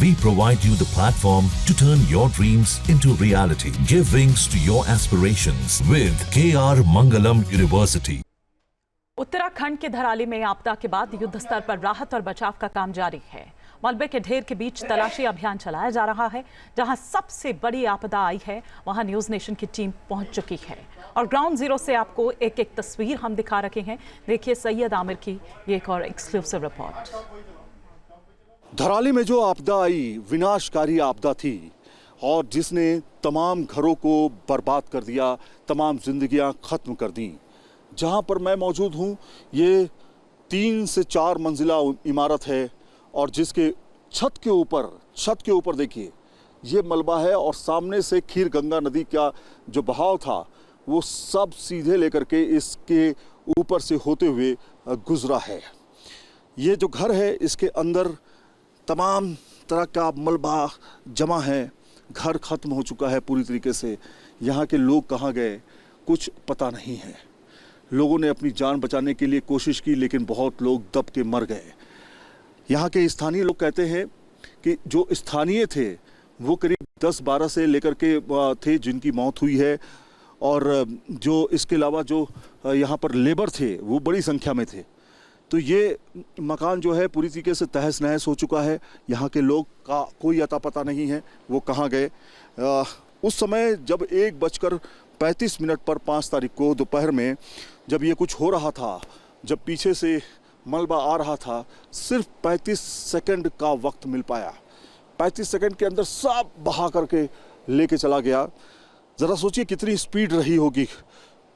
We provide you the platform to turn your dreams into reality. Give wings to your aspirations with KR Mangalam University. Uttarakhand के धराली में आपदा के बाद युद्ध स्तर पर राहत और बचाव का काम जारी है। मलबे के ढेर के बीच तलाशी अभियान चलाया जा रहा है। जहां सबसे बड़ी आपदा आई है वहां न्यूज नेशन की टीम पहुंच चुकी है और ग्राउंड जीरो से आपको एक एक तस्वीर हम दिखा रखे हैं। देखिए सैयद आमिर की ये एक और एक्सक्लूसिव रिपोर्ट। धराली में जो आपदा आई विनाशकारी आपदा थी और जिसने तमाम घरों को बर्बाद कर दिया, तमाम जिंदगियां खत्म कर दी। जहां पर मैं मौजूद हूं ये 3 से 4 मंजिला इमारत है और जिसके छत के ऊपर देखिए ये मलबा है और सामने से खीर गंगा नदी का जो बहाव था वो सब सीधे लेकर के इसके ऊपर से होते हुए गुजरा है। ये जो घर है इसके अंदर तमाम तरह का मलबा जमा है। घर खत्म हो चुका है पूरी तरीके से। यहाँ के लोग कहाँ गए कुछ पता नहीं है। लोगों ने अपनी जान बचाने के लिए कोशिश की लेकिन बहुत लोग दब के मर गए। यहाँ के स्थानीय लोग कहते हैं कि जो स्थानीय थे वो करीब 10-12 से लेकर के थे जिनकी मौत हुई है और जो इसके अलावा जो यहाँ पर लेबर थे वो बड़ी संख्या में थे। तो ये मकान जो है पूरी तरीके से तहस नहस हो चुका है। यहाँ के लोग का कोई अता पता नहीं है वो कहाँ गए। उस समय जब 1:35 पर 5 तारीख को दोपहर में जब ये कुछ हो रहा था, जब पीछे से मलबा आ रहा था, सिर्फ 35 सेकंड का वक्त मिल पाया। 35 सेकंड के अंदर सब बहा करके लेके चला गया। ज़रा सोचिए कितनी स्पीड रही होगी।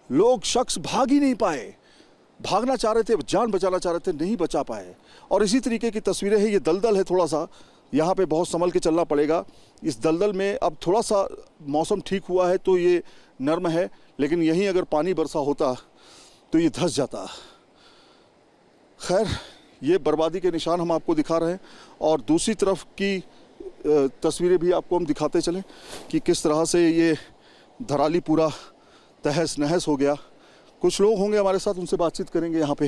लोग शख्स भाग ही नहीं पाए। भागना चाह रहे थे, जान बचाना चाह रहे थे, नहीं बचा पाए। और इसी तरीके की तस्वीरें हैं। ये दलदल है थोड़ा सा, यहाँ पे बहुत संभल के चलना पड़ेगा। इस दलदल में अब थोड़ा सा मौसम ठीक हुआ है तो ये नर्म है, लेकिन यहीं अगर पानी बरसा होता तो ये धंस जाता। खैर ये बर्बादी के निशान हम आपको दिखा रहे हैं और दूसरी तरफ की तस्वीरें भी आपको हम दिखाते चलें कि किस तरह से ये धराली पूरा तहस नहस हो गया। कुछ लोग होंगे हमारे साथ, उनसे बातचीत करेंगे यहाँ पे।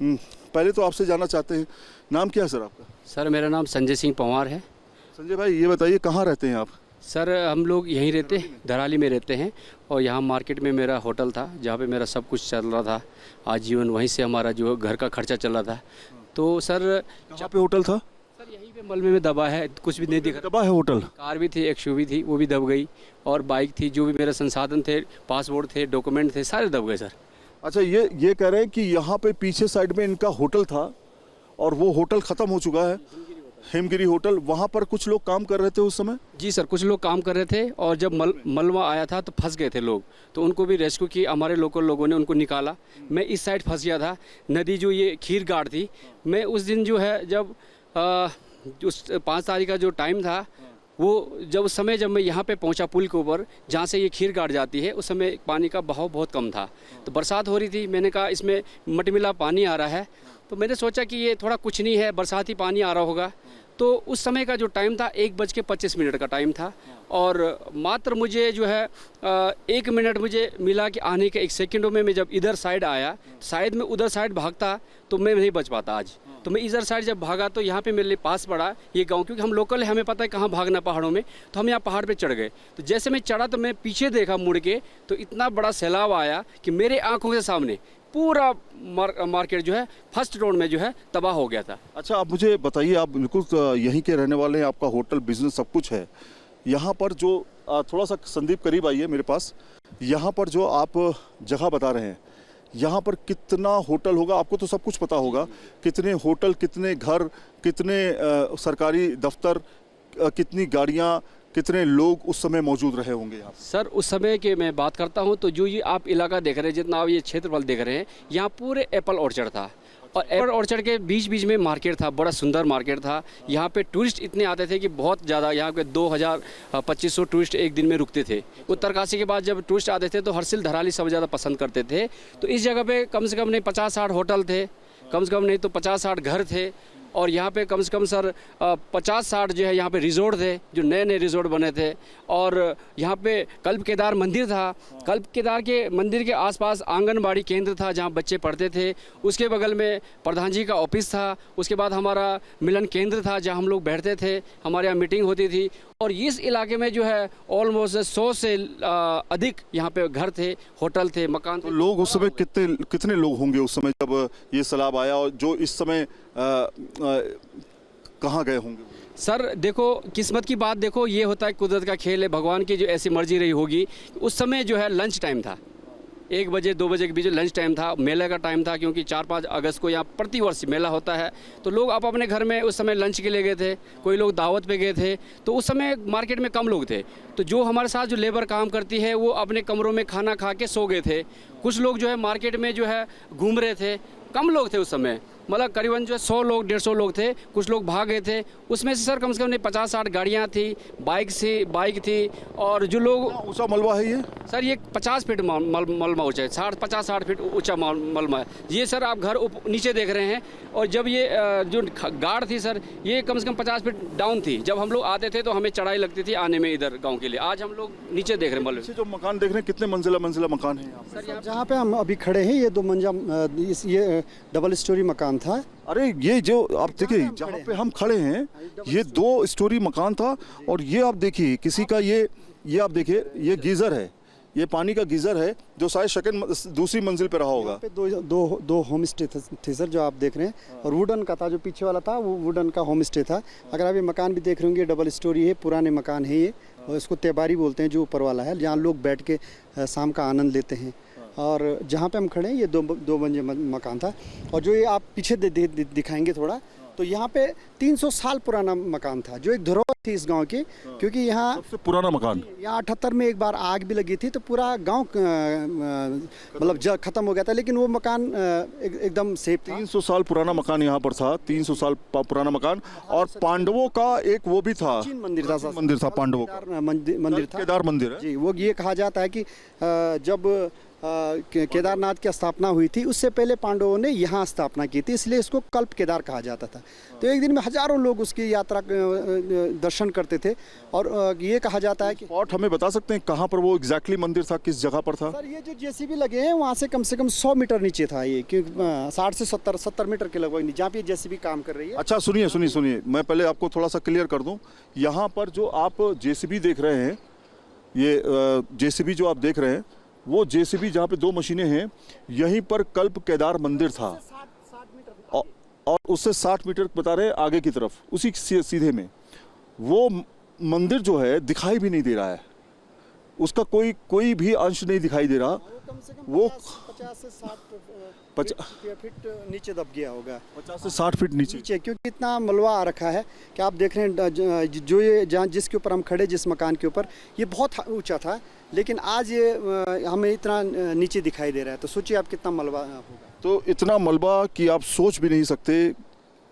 पहले तो आपसे जानना चाहते हैं, नाम क्या है सर आपका? सर मेरा नाम संजय सिंह पंवार है। संजय भाई ये बताइए कहाँ रहते हैं आप? सर हम लोग यहीं रहते हैं, धराली में रहते हैं और यहाँ मार्केट में मेरा होटल था जहाँ पे मेरा सब कुछ चल रहा था। आजीवन वहीं से हमारा जो घर का खर्चा चल रहा था। तो सर कहाँ पे होटल था? सर यहीं पे मलबे में दबा है, कुछ भी नहीं दिख रहा। दबा है होटल? कार भी थी, एक SUV थी, वो भी दब गई और बाइक थी, जो भी मेरे संसाधन थे, पासपोर्ट थे, डॉक्यूमेंट थे, सारे दब गए सर। अच्छा ये कह रहे हैं कि यहाँ पे पीछे साइड में इनका होटल था और वो होटल ख़त्म हो चुका है, हिमगिरी होटल। वहाँ पर कुछ लोग काम कर रहे थे उस समय? जी सर, कुछ लोग काम कर रहे थे और जब मलबा आया था तो फंस गए थे लोग, तो उनको भी रेस्क्यू किया। हमारे लोकल लोगों ने उनको निकाला। मैं इस साइड फंस गया था। नदी जो ये खीर गाड़ थी, मैं उस दिन जो है जब उस 5 तारीख का जो टाइम था वो जब उस समय जब मैं यहाँ पे पहुँचा पुल के ऊपर जहाँ से ये खीर गाड़ जाती है, उस समय पानी का बहाव बहुत कम था। तो बरसात हो रही थी। मैंने कहा इसमें मटमिला पानी आ रहा है, तो मैंने सोचा कि ये थोड़ा कुछ नहीं है, बरसाती पानी आ रहा होगा। तो उस समय का जो टाइम था 1:25 का टाइम था और मात्र मुझे जो है 1 मिनट मुझे मिला कि आने के 1 सेकंडों में मैं जब इधर साइड आया, शायद मैं उधर साइड भागता तो मैं नहीं बच पाता आज। तो मैं इधर साइड जब भागा तो यहाँ पे मेरे लिए पास पड़ा ये गांव, क्योंकि हम लोकल है, हमें पता है कहाँ भागना पहाड़ों में। तो हम यहाँ पहाड़ पे चढ़ गए। तो जैसे मैं चढ़ा तो मैं पीछे देखा मुड़ के, तो इतना बड़ा सैलाब आया कि मेरे आंखों के सामने पूरा मार्केट जो है फर्स्ट रोड में जो है तबाह हो गया था। अच्छा आप मुझे बताइए, आप बिल्कुल यहीं के रहने वाले हैं, आपका होटल बिजनेस सब कुछ है। यहाँ पर जो थोड़ा सा संदीप करीब आइए मेरे पास। यहाँ पर जो आप जगह बता रहे हैं, यहाँ पर कितना होटल होगा? आपको तो सब कुछ पता होगा। कितने होटल, कितने घर, कितने सरकारी दफ्तर, कितनी गाड़ियाँ, कितने लोग उस समय मौजूद रहे होंगे यहाँ? सर उस समय की मैं बात करता हूँ तो जो ये आप इलाका देख रहे हैं, जितना आप ये क्षेत्रफल देख रहे हैं, यहाँ पूरे एप्पल ऑर्चर्ड था और एप्पल ऑर्चर्ड के बीच बीच में मार्केट था, बड़ा सुंदर मार्केट था। यहाँ पे टूरिस्ट इतने आते थे कि बहुत ज़्यादा, यहाँ पे 2000-2500 टूरिस्ट एक दिन में रुकते थे। उत्तरकाशी के बाद जब टूरिस्ट आते थे तो हरसिल धराली सब ज़्यादा पसंद करते थे। तो इस जगह पे कम से कम नहीं 50-60 होटल थे, कम से कम नहीं तो 50-60 घर थे और यहाँ पे कम से कम सर 50-60 जो है यहाँ पे रिजोर्ट थे, जो नए नए रिजोर्ट बने थे। और यहाँ पे कल्प केदार मंदिर था। कल्प केदार के मंदिर के आसपास आंगनबाड़ी केंद्र था जहाँ बच्चे पढ़ते थे। उसके बगल में प्रधान जी का ऑफिस था। उसके बाद हमारा मिलन केंद्र था जहाँ हम लोग बैठते थे, हमारे यहाँ मीटिंग होती थी। और इस इलाके में जो है ऑलमोस्ट 100 से अधिक यहाँ पे घर थे, होटल थे, मकान थे। तो लोग उस समय कितने लोग होंगे उस समय जब ये सैलाब आया, और जो इस समय कहाँ गए होंगे? सर देखो, किस्मत की बात देखो, ये होता है, कुदरत का खेल है, भगवान की जो ऐसी मर्जी रही होगी। उस समय जो है लंच टाइम था, 1 बजे 2 बजे के बीच लंच टाइम था, मेले का टाइम था, क्योंकि 4-5 अगस्त को यहाँ प्रतिवर्ष मेला होता है। तो लोग आप अपने घर में उस समय लंच के लिए गए थे, कोई लोग दावत पे गए थे। तो उस समय मार्केट में कम लोग थे। तो जो हमारे साथ जो लेबर काम करती है वो अपने कमरों में खाना खा के सो गए थे। कुछ लोग जो है मार्केट में जो है घूम रहे थे। कम लोग थे उस समय, मतलब करीबन जो है 100 लोग 150 लोग थे। कुछ लोग भाग गए थे। उसमें से सर कम से कम 50-60 गाड़ियाँ थी, बाइक थी। और जो लोग, ऊंचा मलबा है ये सर ये 50 फीट मलबा ऊंचा है, 50-60 फीट ऊंचा मलबा है ये सर। आप घर नीचे देख रहे हैं। और जब ये जो गाड़ थी सर, ये कम से कम 50 फीट डाउन थी। जब हम लोग आते थे तो हमें चढ़ाई लगती थी आने में इधर गाँव के लिए। आज हम लोग नीचे देख रहे हैं मलबे। जो मकान देख रहे हैं, कितने मंजिला मकान है यहाँ सर? जहाँ पे हम अभी खड़े हैं ये 2 मंजिला ये डबल स्टोरी मकान था। अरे ये जो आप देखिए जहाँ पे हम खड़े हैं, ये 2 स्टोरी मकान था। और ये आप देखिए किसी का ये आप देखिए, ये गीजर है, ये पानी का गीजर है जो शायद दूसरी मंजिल पे रहा होगा। पे दो होम स्टे थे सर, जो आप देख रहे हैं। और वुडन का था, जो पीछे वाला था वो वुडन का होम स्टे था। अगर आप ये मकान भी देख रहे होंगे, डबल स्टोरी है, पुराने मकान है ये। और इसको तेबारी बोलते हैं, जो ऊपर वाला है, जहाँ लोग बैठ के शाम का आनंद लेते हैं। और जहाँ पे हम खड़े हैं ये 2 मंजिला मकान था। और जो ये आप पीछे दिखाएंगे थोड़ा, तो यहाँ पे 300 साल पुराना मकान था, जो एक धरोहर थी इस गांव की। क्योंकि यहाँ सबसे पुराना मकान, यहाँ 78 में एक बार आग भी लगी थी, तो पूरा गांव मतलब खत्म हो गया था। लेकिन वो मकान एकदम सेफ था। 300 साल पुराना मकान यहाँ पर था, 300 साल पुराना मकान। और पांडवों का एक वो भी था, मंदिर था पांडवों का मंदिर था, केदार मंदिर है जी। वो ये कहा जाता है कि जब केदारनाथ की स्थापना हुई थी, उससे पहले पांडवों ने यहाँ स्थापना की थी, इसलिए इसको कल्प केदार कहा जाता था। तो एक दिन में हजारों लोग उसकी यात्रा दर्शन करते थे। और ये कहा जाता है कि स्पॉट हमें बता सकते हैं कहाँ पर वो एग्जैक्टली मंदिर था, किस जगह पर था? सर ये जो जेसीबी लगे हैं वहाँ से कम 100 मीटर नीचे था ये, कि 60 से 70 मीटर के लगभग, जहाँ पे जेसीबी काम कर रही है। अच्छा सुनिए, मैं पहले आपको थोड़ा सा क्लियर कर दूं। यहाँ पर जो आप जेसीबी देख रहे हैं, ये जेसीबी जो आप देख रहे हैं, वो जेसीबी जहाँ पे 2 मशीनें हैं, यहीं पर कल्प केदार मंदिर था। और उससे 60 मीटर बता रहे हैं आगे की तरफ, उसी सीधे में वो मंदिर जो है दिखाई भी नहीं दे रहा है। उसका कोई भी अंश नहीं दिखाई दे रहा। वो 50 से 60 फीट नीचे दब गया होगा, 50 से 60 फीट नीचे, क्योंकि इतना मलबा आ रखा है कि आप देख रहे हैं। जो ये जहाँ जिसके ऊपर हम खड़े, जिस मकान के ऊपर, ये बहुत ऊंचा था, लेकिन आज ये हमें इतना नीचे दिखाई दे रहा है। तो सोचिए आप कितना मलबा होगा। तो इतना मलबा कि आप सोच भी नहीं सकते।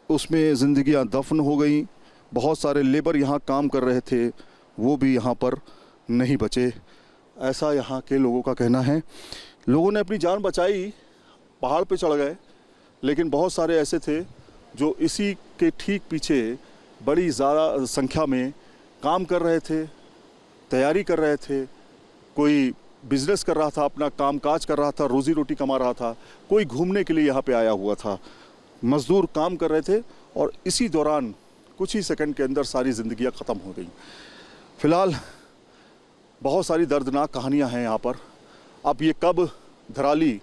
उसमें जिंदगियां दफन हो गई। बहुत सारे लेबर यहाँ काम कर रहे थे, वो भी यहाँ पर नहीं बचे, ऐसा यहाँ के लोगों का कहना है। लोगों ने अपनी जान बचाई, पहाड़ पे चढ़ गए, लेकिन बहुत सारे ऐसे थे जो इसी के ठीक पीछे बड़ी ज़्यादा संख्या में काम कर रहे थे, तैयारी कर रहे थे। कोई बिजनेस कर रहा था, अपना कामकाज कर रहा था, रोजी रोटी कमा रहा था। कोई घूमने के लिए यहाँ पे आया हुआ था। मजदूर काम कर रहे थे और इसी दौरान कुछ ही सेकंड के अंदर सारी ज़िंदगियाँ ख़त्म हो गई। फ़िलहाल बहुत सारी दर्दनाक कहानियाँ हैं यहाँ पर। अब ये कब धराली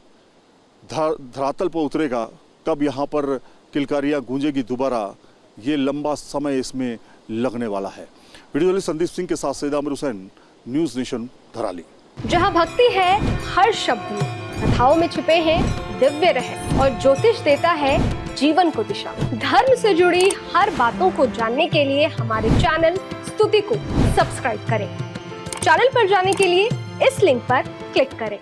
धरातल पर उतरेगा, कब यहाँ पर किलकारियाँ गूंजेगी दोबारा, ये लंबा समय इसमें लगने वाला है। वीडियो जर्नलिस्ट संदीप सिंह के साथ सैयद आमिर हुसैन, न्यूज़ नेशन धराली। जहाँ भक्ति है हर शब्द में, कथाओं में छुपे हैं दिव्य रहस्य और ज्योतिष देता है जीवन को दिशा। धर्म से जुड़ी हर बातों को जानने के लिए हमारे चैनल स्तुति को सब्सक्राइब करें। चैनल पर जाने के लिए इस लिंक पर क्लिक करें।